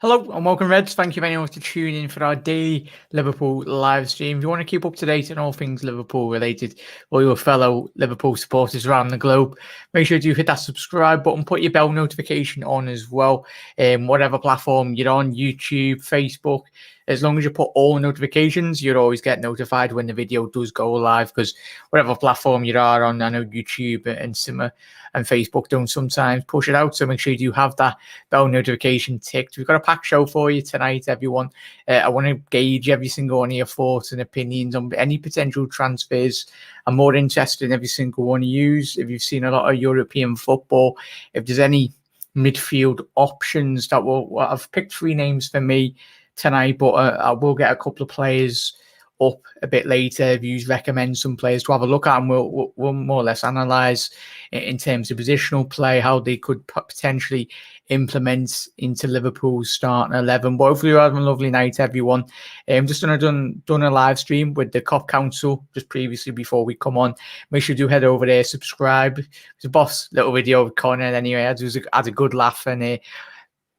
Hello and welcome, Reds. Thank you very much for tuning in for our daily Liverpool live stream. If you want to keep up to date on all things Liverpool related or your fellow Liverpool supporters around the globe, make sure you hit that subscribe button, put your bell notification on as well. Whatever platform you're on, YouTube, Facebook, as long as you put all notifications, you'll always get notified when the video does go live, because whatever platform you are on, I know YouTube and Simmer and Facebook don't sometimes push it out. So make sure you do have that bell notification ticked. We've got a packed show for you tonight, everyone. I want to gauge every single one of your thoughts and opinions on any potential transfers. I'm more interested in every single one of you. If you've seen a lot of European football, if there's any midfield options that I've picked 3 names for me tonight, but I will get a couple of players up a bit later. If you recommend some players to have a look at, and we'll more or less analyse in terms of positional play how they could potentially implement into Liverpool's starting 11. But hopefully you're having a lovely night, everyone. Just done a live stream with the Cop Council just previously before we come on. Make sure you do head over there, subscribe. It's a boss little video with Connor anyway. I had a good laugh, and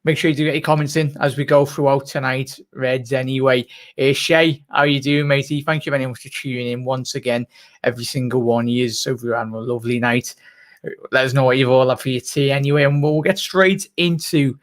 make sure you do get your comments in as we go throughout tonight, Reds, anyway. Shay, how you doing, matey? Thank you very much for tuning in once again. Every single one of you. So we're having a lovely night. Let us know what you've all had for your tea anyway. And we'll get straight into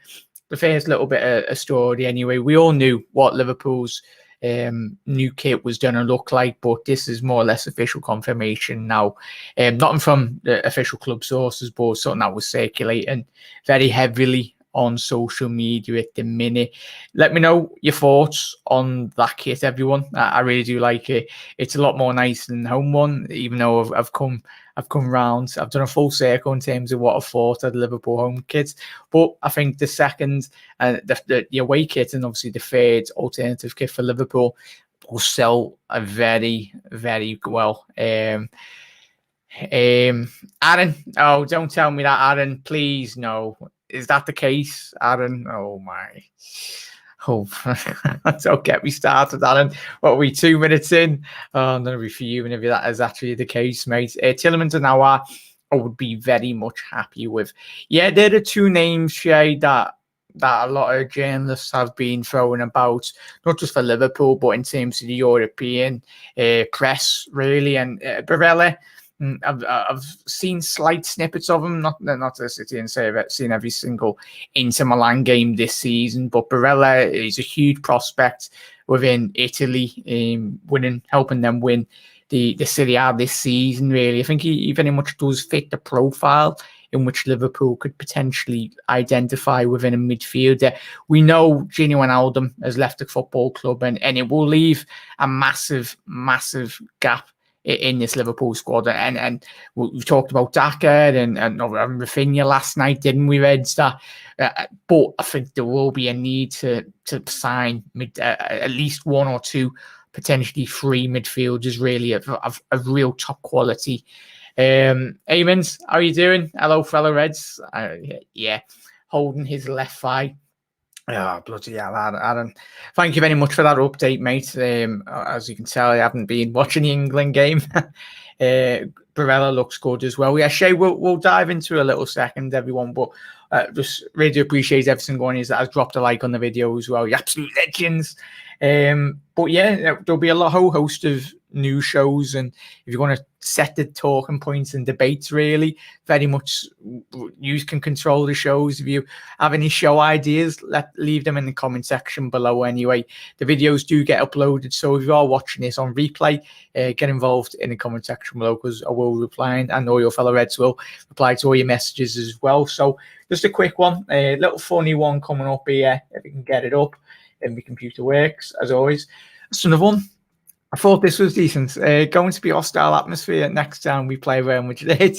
the first little bit of a story anyway. We all knew what Liverpool's new kit was going to look like, but this is more or less official confirmation now. Nothing from the official club sources, but something that was circulating very heavily on social media at the minute. Let me know your thoughts on that kit, everyone. I really do like it. It's a lot more nice than the home one, even though I've come round. I've done a full circle in terms of what I thought of the Liverpool home kit. But I think the second, the away kit, and obviously the third alternative kit for Liverpool will sell a very, very well. Aaron, oh, don't tell me that, Aaron. Please, no. Is that the case, Aaron? Oh, my. Oh, don't get me started, Aaron. What are we, 2 minutes in? Oh, I'm going to be fuming if that is actually the case, mate. Tielemans and Aouar, I would be very much happy with. Yeah, they're the 2 names, Shay, that a lot of journalists have been throwing about, not just for Liverpool, but in terms of the European press, really. And Barella, I've seen slight snippets of him, not to sit here and say I've seen every single Inter Milan game this season, but Barella is a huge prospect within Italy, helping them win the Serie A this season, really. I think he very much does fit the profile in which Liverpool could potentially identify within a midfielder. We know Georginio Wijnaldum has left the football club, and it will leave a massive, massive gap in this Liverpool squad. And we talked about Daka and Rafinha last night, didn't we, Reds? But I think there will be a need to sign at least 1 or 2, potentially 3 midfielders, really, of real top quality. Amons, how are you doing? Hello, fellow Reds. Yeah, holding his left thigh. Oh, bloody hell, Aaron. Thank you very much for that update, mate. As you can tell, I haven't been watching the England game. Barella looks good as well. Yeah, Shay, we'll dive into a little second, everyone, but just really appreciate every single one of you that has dropped a like on the video as well. You absolute legends. But yeah, there'll be a whole host of news shows, and if you want to set the talking points and debates, really, very much you can control the shows. If you have any show ideas, leave them in the comment section below anyway. The videos do get uploaded, so if you are watching this on replay, get involved in the comment section below, because I will reply, and all your fellow Reds will reply to all your messages as well. So just a quick one, a little funny one coming up here, if we can get it up and the computer works, as always. That's another one. I thought this was decent. Going to be hostile atmosphere next time we play Real Madrid.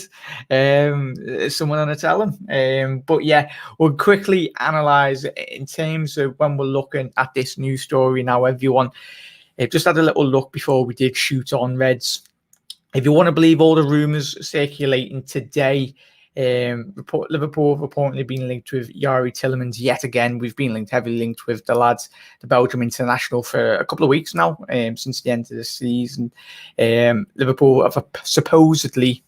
Someone on a tell them. But yeah, we'll quickly analyse in terms of when we're looking at this news story now, everyone. Just had a little look before we did shoot on, Reds. If you want to believe all the rumours circulating today, Liverpool have reportedly been linked with Youri Tielemans yet again. We've been heavily linked with the lads, the Belgium international, for a couple of weeks now, since the end of the season. Liverpool have supposedly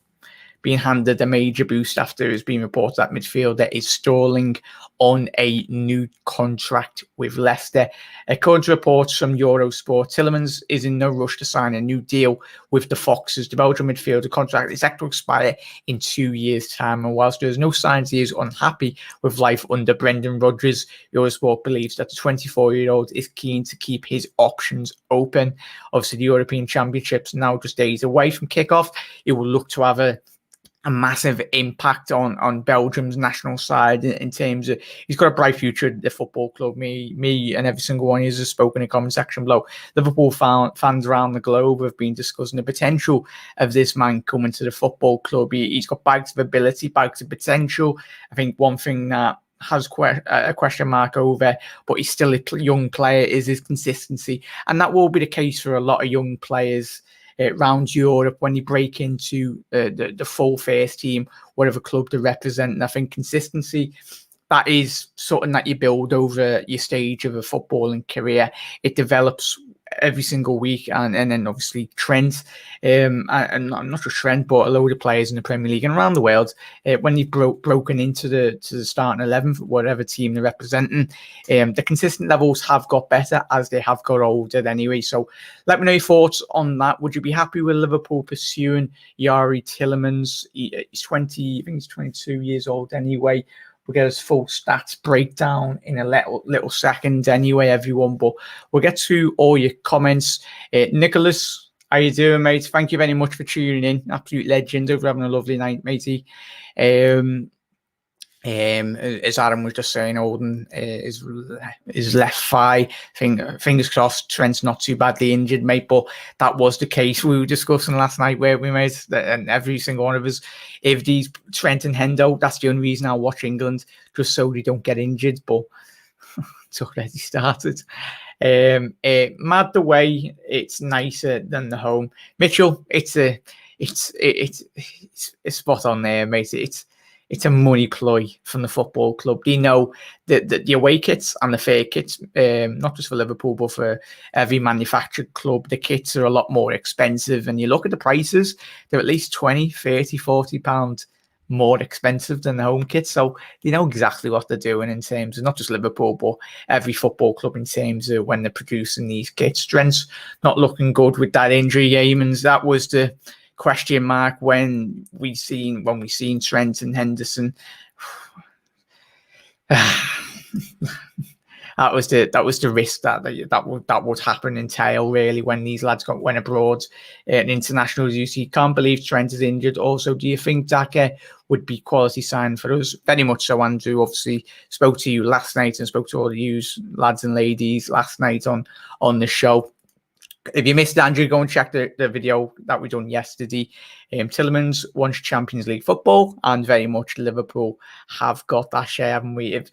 being handed a major boost after it's been reported that midfielder is stalling on a new contract with Leicester. According to reports from Eurosport, Tielemans is in no rush to sign a new deal with the Foxes. The Belgian midfielder contract is set to expire in 2 years' time, and whilst there's no signs he is unhappy with life under Brendan Rodgers, Eurosport believes that the 24-year-old is keen to keep his options open. Obviously, the European Championships now just days away from kickoff. It will look to have a massive impact on Belgium's national side in terms of he's got a bright future at the football club. Me and every single one of you has spoken in the comment section below. Liverpool fans around the globe have been discussing the potential of this man coming to the football club. He's got bags of ability, bags of potential. I think one thing that has a question mark over, but he's still a young player, is his consistency. And that will be the case for a lot of young players around Europe when you break into the full first team, whatever club they represent. And I think consistency, that is something that you build over your stage of a footballing career. It develops every single week, and then obviously Trent, and not just Trent, but a load of players in the Premier League and around the world, when you've broken into the starting 11 for whatever team they're representing, the consistent levels have got better as they have got older anyway. So let me know your thoughts on that. Would you be happy with Liverpool pursuing Youri Tielemans? He's 20, I think he's 22 years old anyway. We'll get his full stats breakdown in a little second anyway, everyone. But we'll get to all your comments. Nicholas, how you doing, mate? Thank you very much for tuning in. Absolute legend. Hope you're having a lovely night, matey. As Adam was just saying, Oldham is left thigh. Fingers crossed, Trent's not too badly injured, mate. But that was the case we were discussing last night, where we made, and every single one of us, if these Trent and Hendo, that's the only reason I watch England, just so they don't get injured. But it's already started. Mad the way it's nicer than the home. Mitchell, it's spot on there, mate. It's a money ploy from the football club. They know that the away kits and the fair kits, not just for Liverpool, but for every manufactured club, the kits are a lot more expensive. And you look at the prices, they're at least 20, 30, 40 pounds more expensive than the home kits. So they know exactly what they're doing in terms of not just Liverpool, but every football club in terms of when they're producing these kits. Trent's not looking good with that injury, Yeamans. That was the question mark when we seen Trent and Henderson. that was the risk that would happen entail, really, when these lads went abroad in international use. You can't believe Trent is injured. Also, do you think Daka would be quality sign for us? Very much so, Andrew. Obviously spoke to you last night and spoke to all of you lads and ladies last night on the show. If you missed Andrew, go and check the video that we done yesterday. Tielemans wants Champions League football, and very much Liverpool have got that share, haven't we?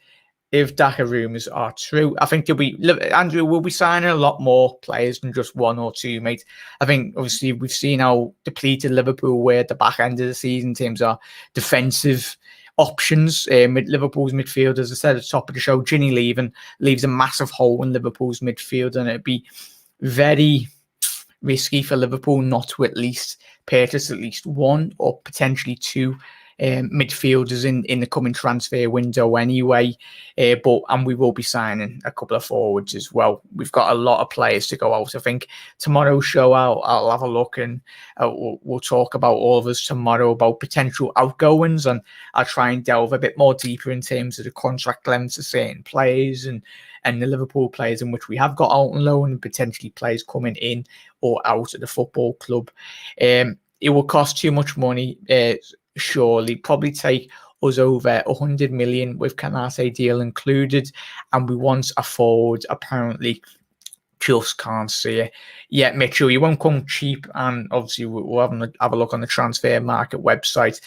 If Daka rumours are true, I think Andrew will be signing a lot more players than just one or two, mate. I think obviously we've seen how depleted Liverpool were at the back end of the season in terms of defensive options. Liverpool's midfield, as I said at the top of the show, Ginny leaves a massive hole in Liverpool's midfield, and it'd be very risky for Liverpool not to at least purchase at least one or potentially two midfielders in the coming transfer window anyway. And we will be signing a couple of forwards as well. We've got a lot of players to go out. I think tomorrow's show I'll have a look, and we'll talk about all of us tomorrow about potential outgoings, and I'll try and delve a bit more deeper in terms of the contract lengths of certain players and the Liverpool players in which we have got out on loan, and potentially players coming in or out of the football club. It will cost too much money, surely. Probably take us over 100 million with Canate deal included, and we want a forward. Apparently, just can't see it yet. Mitchell, you won't come cheap, and obviously we'll have a look on the transfer market website.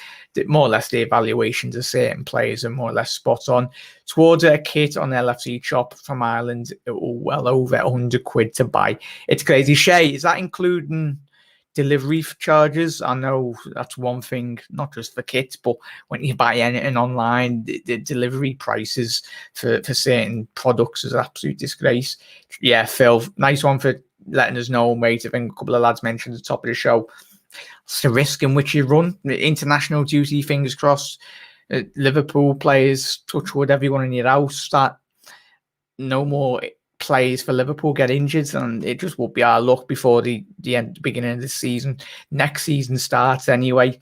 More or less the evaluations of certain players are more or less spot on. Towards a kit on the LFC shop from Ireland, well over 100 quid to buy. It's crazy. Shay, is that including delivery charges? I know that's one thing, not just for kits, but when you buy anything online, the delivery prices for certain products is an absolute disgrace. Yeah, Phil, nice one for letting us know, mate. I think a couple of lads mentioned at the top of the show it's the risk in which you run. International duty, fingers crossed. Liverpool players, touch wood, everyone in your house, that no more players for Liverpool get injured, and it just won't be our luck before the beginning of the season. Next season starts anyway.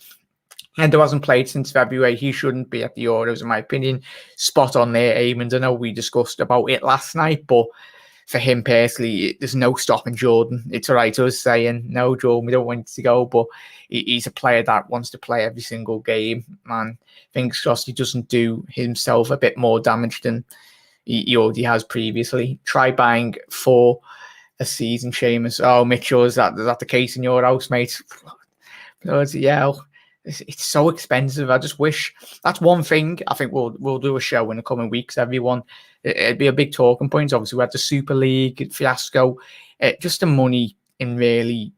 Endo hasn't played since February. He shouldn't be at the Euros, in my opinion. Spot on there, Eamon. I know we discussed about it last night, but for him personally, there's no stopping Jordan. It's all right us saying, no, Jordan, we don't want you to go, but he's a player that wants to play every single game. And fingers crossed he doesn't do himself a bit more damage than he already has previously. Try buying for a season, Seamus. Oh, Mitchell, is that the case in your house, mate? Bloody hell. It's so expensive. I just wish that's one thing. I think we'll do a show in the coming weeks. Everyone, it'd be a big talking point. Obviously, we had the Super League fiasco. Just the money in really.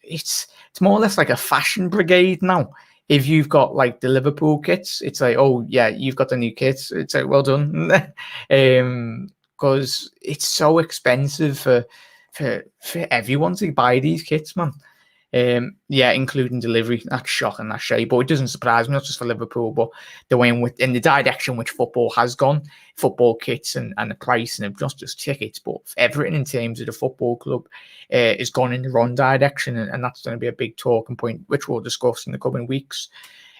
It's more or less like a fashion brigade now. If you've got like the Liverpool kits, it's like, oh yeah, you've got the new kits. It's like, well done, because it's so expensive for everyone to buy these kits, man. Yeah, including delivery. That's shocking, that shade. But it doesn't surprise me, not just for Liverpool, but the way in the direction which football has gone, football kits and the pricing of not just tickets, but everything in terms of the football club is gone in the wrong direction, and that's going to be a big talking point, which we'll discuss in the coming weeks.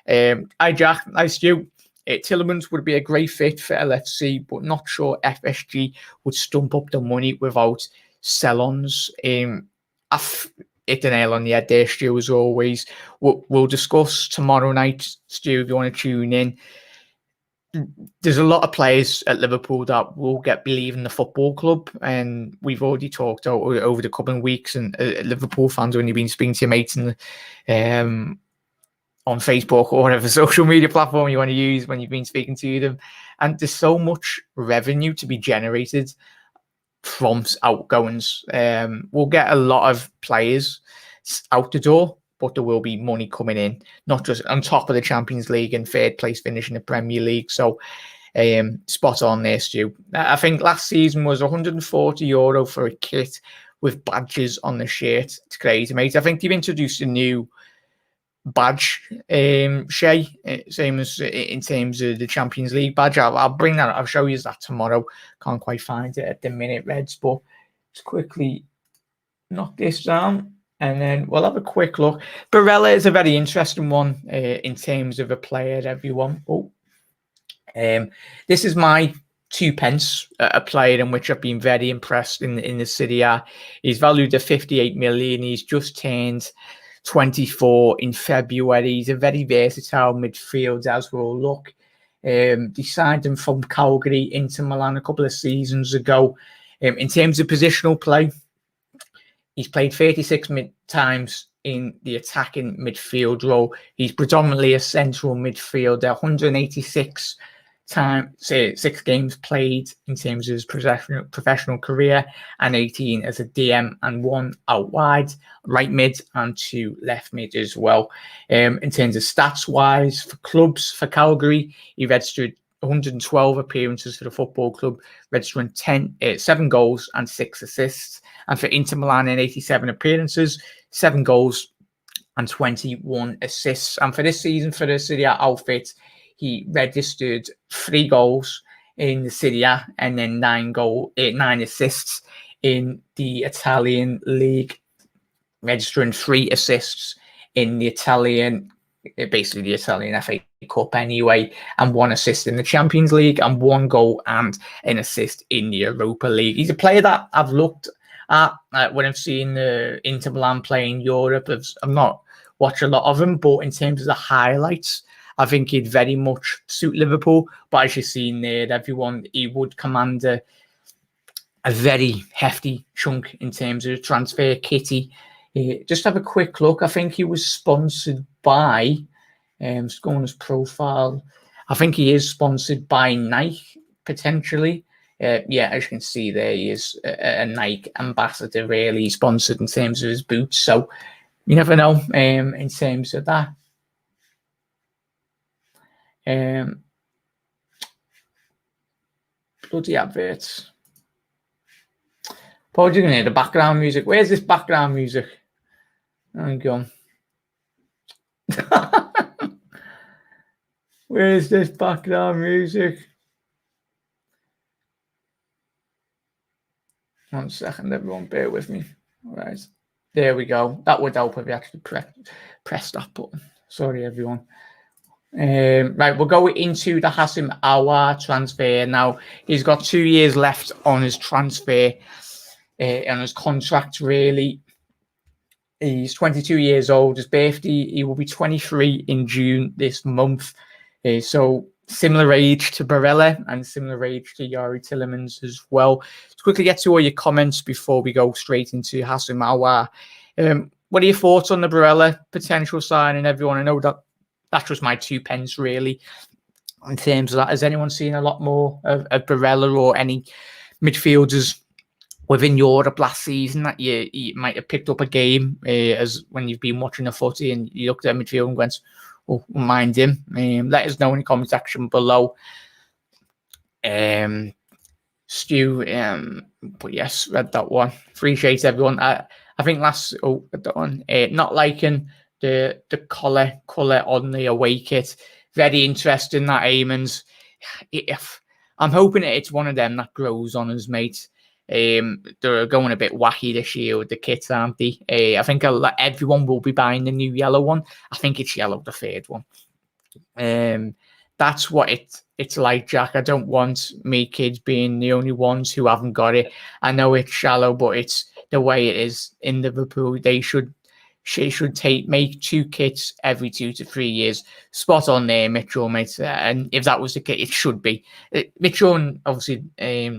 Hi, Jack. Hi, Stu. Tielemans would be a great fit for LFC, but not sure FSG would stump up the money without sell-ons. Hit the nail on the head there, Stu, as always. We'll discuss tomorrow night, Stu, if you want to tune in. There's a lot of players at Liverpool that will believe in the football club, and we've already talked over the coming weeks, and Liverpool fans, when you've been speaking to your mates on Facebook or whatever social media platform you want to use when you've been speaking to them, and there's so much revenue to be generated from outgoings. We'll get a lot of players out the door, but there will be money coming in, not just on top of the Champions League and third place finish in the Premier League. So spot on there, Stu. I think last season was €140 for a kit with badges on the shirt. It's crazy, mate. I think they've introduced a new badge, Shay, same as in terms of the Champions League badge. I'll bring that. I'll show you that tomorrow. Can't quite find it at the minute, Reds, but let's quickly knock this down, and then we'll have a quick look. Barella is a very interesting one in terms of a player, everyone. This is my 2 pence, a player in which I've been very impressed in the Serie A. He's valued at 58 million. He's just turned 24 in February. He's a very versatile midfielder, as we'll look. They signed him from Calgary into Milan a couple of seasons ago. In terms of positional play, he's played 36 times in the attacking midfield role. He's predominantly a central midfielder, 186 6 games played in terms of his professional career, and 18 as a DM, and 1 out wide, right mid, and 2 left mid as well. In terms of stats wise, for clubs, for Calgary, he registered 112 appearances for the football club, registering 7 goals and 6 assists. And for Inter Milan, in 87 appearances, 7 goals and 21 assists. And for this season, for the Serie A outfit, he registered 3 goals in the Serie A and then 9 assists in the Italian league, registering 3 assists in the Italian, basically the Italian FA Cup anyway, and 1 assist in the Champions League, and 1 goal and an assist in the Europa League. He's a player that I've looked at when I've seen Inter Milan play in Europe. I've not watched a lot of him, but in terms of the highlights, I think he'd very much suit Liverpool. But as you've seen there, everyone, he would command a very hefty chunk in terms of the transfer kitty. Just have a quick look. I think he was sponsored by, just go on his profile. I think he is sponsored by Nike, potentially. Yeah, as you can see there, he is a Nike ambassador, really sponsored in terms of his boots. So you never know in terms of that. Bloody adverts. Probably going to hear the background music. Where's this background music? There we go. Where's this background music? 1 second, everyone, bear with me. All right, there we go. That would help if you actually press that button. Sorry, everyone. Right, we'll go into the Houssem Aouar transfer now. He's got 2 years left on his transfer, on his contract, really. He's 22 years old. His birthday, he will be 23 in June this month. So similar age to Barella and similar age to Youri Tielemans as well. Let's quickly get to all your comments before we go straight into Houssem Aouar. What are your thoughts on the Barella potential signing, everyone? I know that's just my 2 pence, really, in terms of that. Has anyone seen a lot more of Barella or any midfielders within Europe last season that you might have picked up a game as when you've been watching the footy and you looked at midfield and went, oh, mind him? Let us know in the comment section below. Stu, but yes, read that one. Appreciate everyone. I think read that one. Not liking the colour on the away kit. Very interesting, that Eamons. I'm hoping it's one of them that grows on us, mate. They're going a bit wacky this year with the kits, aren't they? I think everyone will be buying the new yellow one. I think it's yellow, the third one. That's what it's like, Jack. I don't want me kids being the only ones who haven't got it. I know it's shallow, but it's the way it is in Liverpool. She should make 2 kits every 2 to 3 years. Spot on there, Mitchell, mate. And if that was the case, it should be. Mitchell and obviously,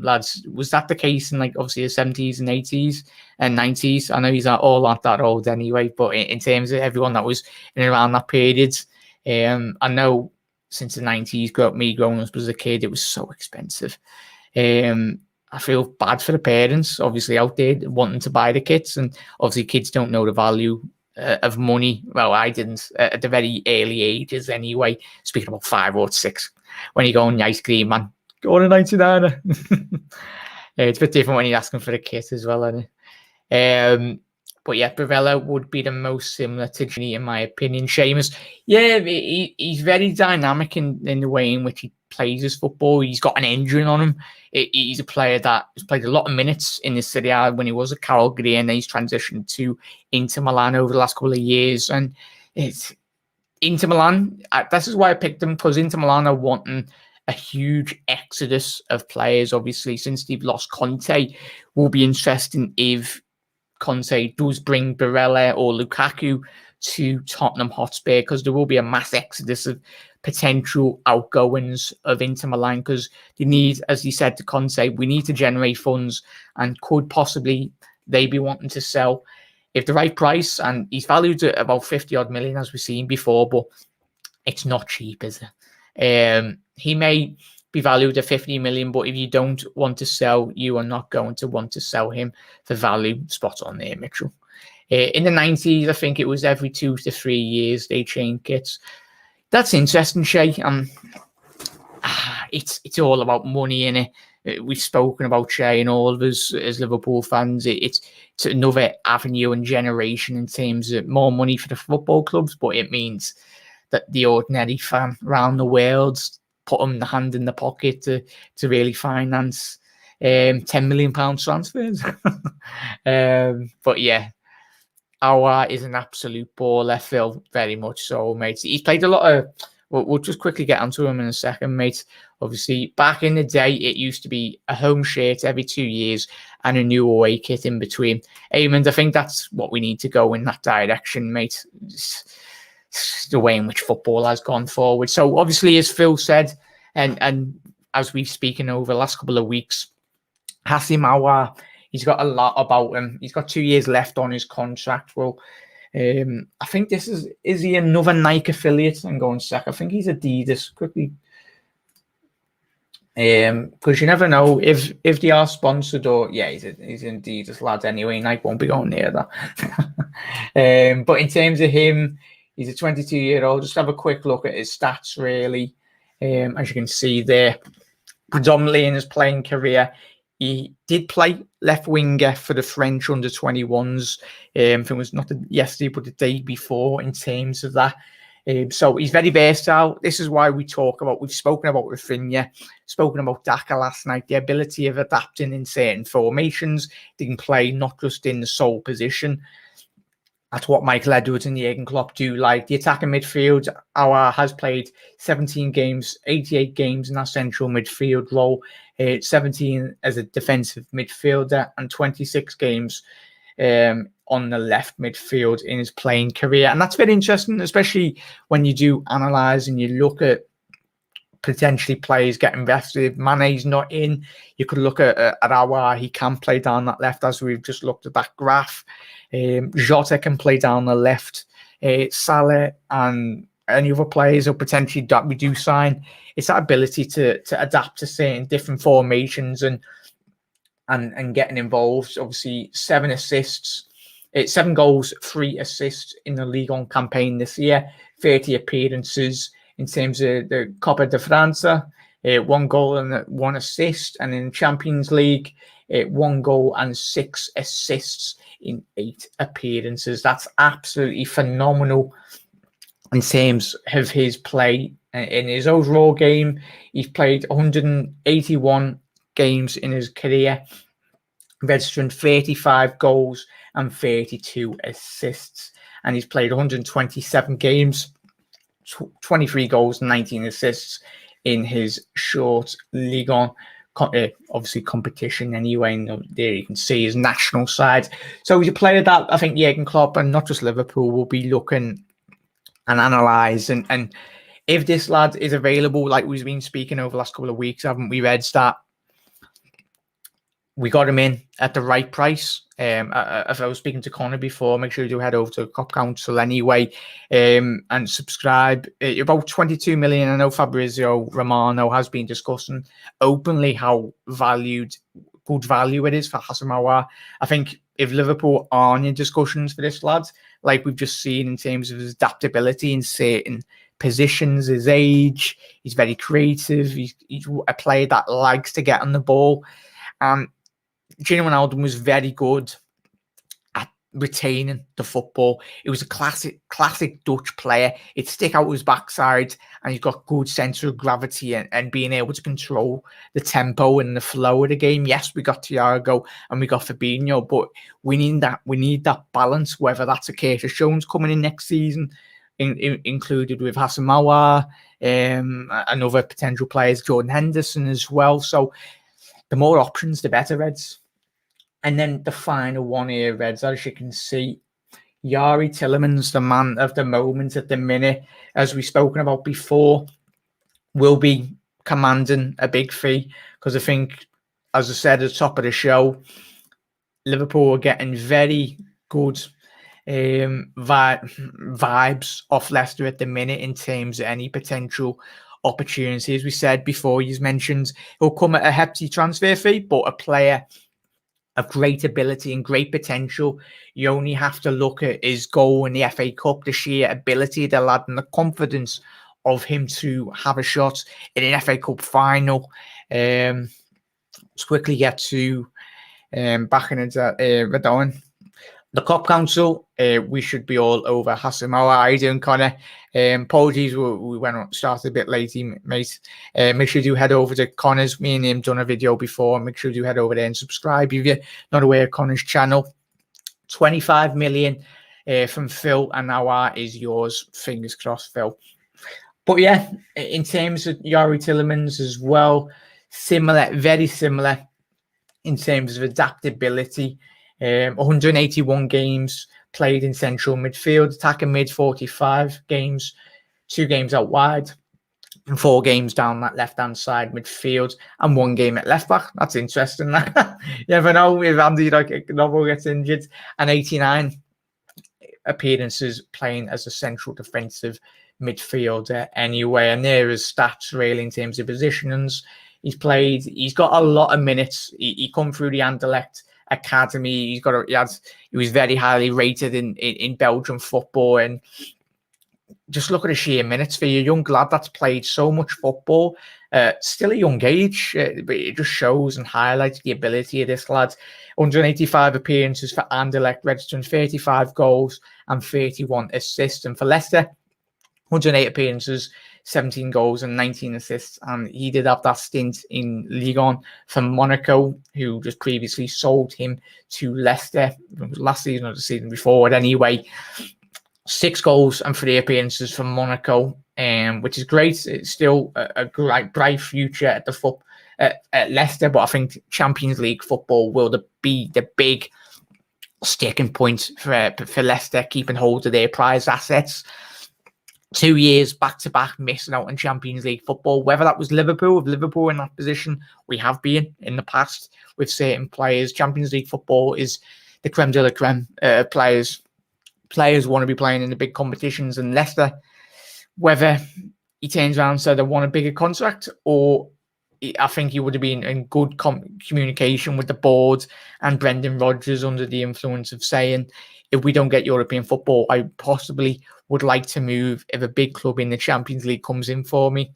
lads, was that the case in obviously the 70s and 80s and 90s? I know he's not that old anyway, but in terms of everyone that was in and around that period, I know since the 90s, growing up as a kid, it was so expensive. I feel bad for the parents, obviously, out there wanting to buy the kits. And obviously, kids don't know the value of money. Well, I didn't at the very early ages anyway. Speaking about 5 or 6, when you go on the ice cream, man, go on a 99. It's a bit different when you're asking for the kit as well, isn't it? But yeah, Barella would be the most similar to Ginny, in my opinion. Seamus, yeah, he's very dynamic in the way in which he plays his football. He's got an engine on him. He's a player that has played a lot of minutes in the Serie A when he was at Calgary, and then he's transitioned to Inter Milan over the last couple of years. And it's Inter Milan. This is why I picked them, because Inter Milan are wanting a huge exodus of players. Obviously, since they've lost Conte, will be interesting if Conte does bring Barella or Lukaku to Tottenham Hotspur, because there will be a mass exodus of potential outgoings of Inter Milan, because they need, as he said to Conte, we need to generate funds, and could possibly they be wanting to sell if the right price, and he's valued at about 50 odd million, as we've seen before, but it's not cheap, is it? He may be valued at 50 million, but if you don't want to sell, you are not going to want to sell him for value. Spot on there, Mitchell. In the 90s, I think it was every 2 to 3 years they changed kits. That's interesting, Shay. It's all about money, innit? We've spoken about Shay and all of us as Liverpool fans. It's another avenue and generation in terms of more money for the football clubs, but it means that the ordinary fan around the world put them the hand in the pocket to really finance £10 million transfers. But yeah, Aouar is an absolute baller, Phil, very much so, mate. He's played a lot of... We'll just quickly get onto him in a second, mate. Obviously, back in the day, it used to be a home shirt every 2 years and a new away kit in between. Eamon, I think that's what we need to go in that direction, mate. It's the way in which football has gone forward. So, obviously, as Phil said, and as we've spoken over the last couple of weeks, Houssem Aouar, he's got a lot about him. He's got 2 years left on his contract. Well, I think this is he another Nike affiliate? I'm going sec. I think he's Adidas. Quickly, because you never know if they are sponsored or he's an Adidas lad anyway. Nike won't be going near that. But in terms of him, he's a 22-year-old. Just have a quick look at his stats, really. As you can see there, predominantly in his playing career, he did play left winger for the French under-21s. I think it was not yesterday, but the day before in terms of that. So he's very versatile. This is why we've spoken about Rafinha, spoken about Daka last night, the ability of adapting in certain formations. They can play not just in the sole position. That's what Michael Edwards and Jurgen Klopp do. Like the attacking midfield, Aouar has played 17 games, 88 games in that central midfield role, 17 as a defensive midfielder, and 26 games on the left midfield in his playing career. And that's very interesting, especially when you do analyse and you look at potentially players getting rested. Mane's not in. You could look at Aouar. He can play down that left, as we've just looked at that graph. Jota can play down the left. Salah and any other players or potentially that we do sign. It's that ability to adapt to certain different formations and getting involved. Obviously, 7 assists. 7 goals, 3 assists in the Ligue 1 campaign this year. 30 appearances in terms of the Copa de France, 1 goal and 1 assist, and in Champions League, 1 goal and 6 assists in 8 appearances. That's absolutely phenomenal in terms of his play. In his overall game, he's played 181 games in his career, registering 35 goals and 32 assists, and he's played 127 games, 23 goals, 19 assists in his short Ligue 1, obviously competition anyway. And there you can see his national side. So he's a player that I think Jurgen Klopp and not just Liverpool will be looking and analyse. And if this lad is available, like we've been speaking over the last couple of weeks, haven't we, Reds, that we got him in at the right price. If I was speaking to Connor before, make sure you do head over to Cop Council anyway, and subscribe. About 22 million. I know Fabrizio Romano has been discussing openly how good value it is for Houssem Aouar. I think if Liverpool aren't in discussions for this lad, like we've just seen in terms of his adaptability in certain positions, his age, he's very creative. He's a player that likes to get on the ball. Georginio Wijnaldum was very good at retaining the football. He was a classic Dutch player. He'd stick out his backside, and he's got good centre of gravity and being able to control the tempo and the flow of the game. Yes, we got Thiago and we got Fabinho, but we need that balance, whether that's a Curtis Jones coming in next season, included with Houssem Aouar, and other potential players, Jordan Henderson as well. So the more options, the better, Reds. And then the final one here, Reds, as you can see, Youri Tielemans, the man of the moment at the minute, as we've spoken about before, will be commanding a big fee, because I think, as I said at the top of the show, Liverpool are getting very good vibes off Leicester at the minute in terms of any potential opportunity. As we said before, he's mentioned he'll come at a hefty transfer fee, but a player of great ability and great potential. You only have to look at his goal in the FA Cup, the sheer ability of the lad and the confidence of him to have a shot in an FA Cup final. Let's quickly get to back into Radon. The Cop Council, we should be all over Houssem Aouar. How you doing, Connor? Apologies, we started a bit late, mate. Make sure you do head over to Connor's. Me and him done a video before. Make sure you do head over there and subscribe if you're not aware of Connor's channel. 25 million from Phil, and Aouar is yours. Fingers crossed, Phil. But yeah, in terms of Youri Tielemans as well, very similar in terms of adaptability. 181 games played in central midfield, attacking mid 45 games, 2 games out wide, and 4 games down that left-hand side midfield, and 1 game at left back. That's interesting. You never know if Andy Novo gets injured. And 89 appearances playing as a central defensive midfielder anyway. And there is stats really in terms of positionings. He's got a lot of minutes. He come through the Anderlecht academy. He was very highly rated in Belgian football, and just look at the sheer minutes for your young lad that's played so much football, still a young age, but it just shows and highlights the ability of this lad. 185 appearances for Anderlecht, registering 35 goals and 31 assists, and for Leicester, 108 appearances, 17 goals and 19 assists. And he did have that stint in Ligue 1 for Monaco, who just previously sold him to Leicester. It was last season or the season before it anyway. 6 goals and 3 appearances for Monaco, which is great. It's still a great, bright future at the at Leicester, but I think Champions League football will be the big sticking point for Leicester, keeping hold of their prized assets. 2 years back-to-back missing out on Champions League football. Whether that was Liverpool, with Liverpool in that position, we have been in the past with certain players. Champions League football is the creme de la creme. Players want to be playing in the big competitions, and Leicester, whether he turns around and said they want a bigger contract, or I think he would have been in good communication with the board and Brendan Rodgers under the influence of saying, if we don't get European football, I possibly would like to move if a big club in the Champions League comes in for me.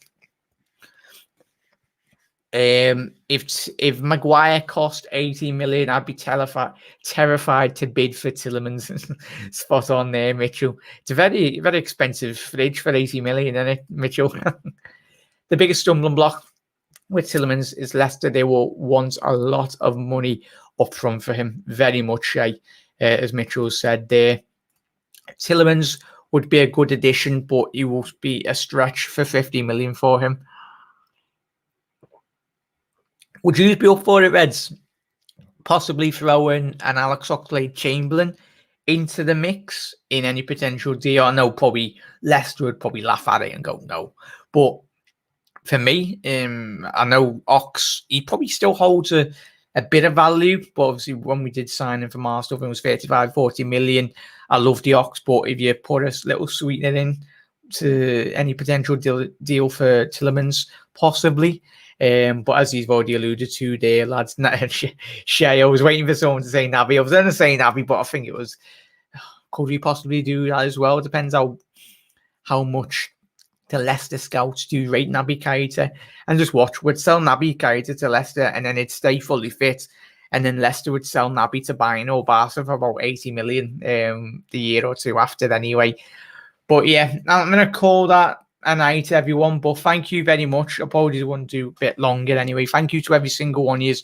If Maguire cost 80 million, I'd be terrified to bid for Tielemans. Spot on there, Mitchell. It's a very, very expensive fridge for 80 million, isn't it, Mitchell? The biggest stumbling block with Tielemans is Leicester. They will want a lot of money up front for him, very much, as Mitchell said there. Tielemans would be a good addition, but it will be a stretch for 50 million for him. Would you be up for it, Reds? Possibly throwing an Alex Oxlade-Chamberlain into the mix in any potential deal? I know probably Leicester would probably laugh at it and go no. But for me, I know Ox, he probably still holds a bit of value. But obviously when we did sign him from Arsenal, it was 35, 40 million. I love the Ox, but if you put a little sweetener in to any potential deal for Tielemans, possibly. But as he's already alluded to there, lads, Shay, I was waiting for someone to say Naby. I was going to say Naby, but I think it was, could we possibly do that as well? It depends how much the Leicester scouts do rate Naby Keita. And just watch, would sell Naby Keita to Leicester and then it'd stay fully fit. And then Leicester would sell Naby to Bayern or Barca for about 80 million the year or two after anyway. But yeah, I'm going to call that a night, everyone. But thank you very much. Apologies, I want to do a bit longer anyway. Thank you to every single one of you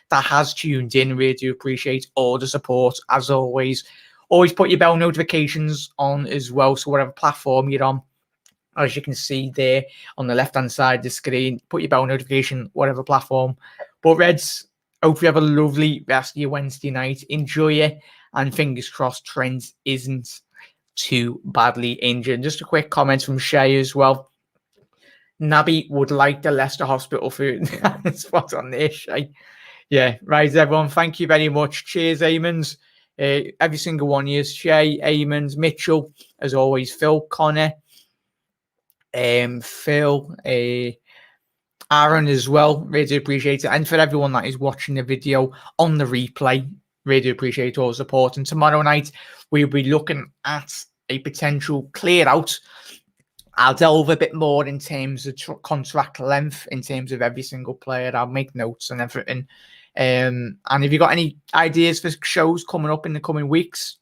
that has tuned in. Really do appreciate all the support, as always. Always put your bell notifications on as well. So whatever platform you're on, as you can see there on the left-hand side of the screen, put your bell notification, whatever platform. But Reds, hope you have a lovely rest of your Wednesday night. Enjoy it. And fingers crossed Trent isn't too badly injured. Just a quick comment from Shay as well. Naby would like the Leicester Hospital food. Spot on there, Shay. Yeah, right, everyone. Thank you very much. Cheers, Eamons. Every single one of you. Shay, Eamons, Mitchell, as always, Phil, Connor, Phil, Aaron as well. Really appreciate it. And for everyone that is watching the video on the replay, really appreciate all the support. And tomorrow night, we'll be looking at a potential clear out. I'll delve a bit more in terms of contract length, in terms of every single player. I'll make notes and everything. And if you've got any ideas for shows coming up in the coming weeks,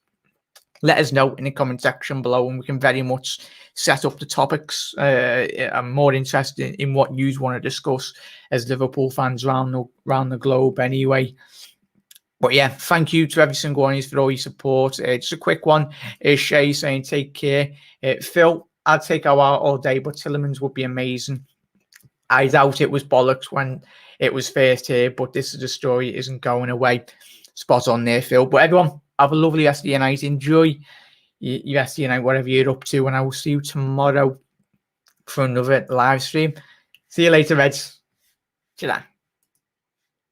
let us know in the comment section below, and we can very much set up the topics. I'm more interested in what you want to discuss as Liverpool fans around the globe anyway. But yeah, thank you to every single one of you for all your support. Just a quick one. Shay saying, take care. Phil, I'd take Aouar all day, but Tielemans would be amazing. I doubt it was bollocks when it was first here, but this is a story. It isn't going away. Spot on there, Phil. But everyone, have a lovely rest of your night. Enjoy your rest of your night, whatever you're up to. And I will see you tomorrow for another live stream. See you later, Reds. Ta-da.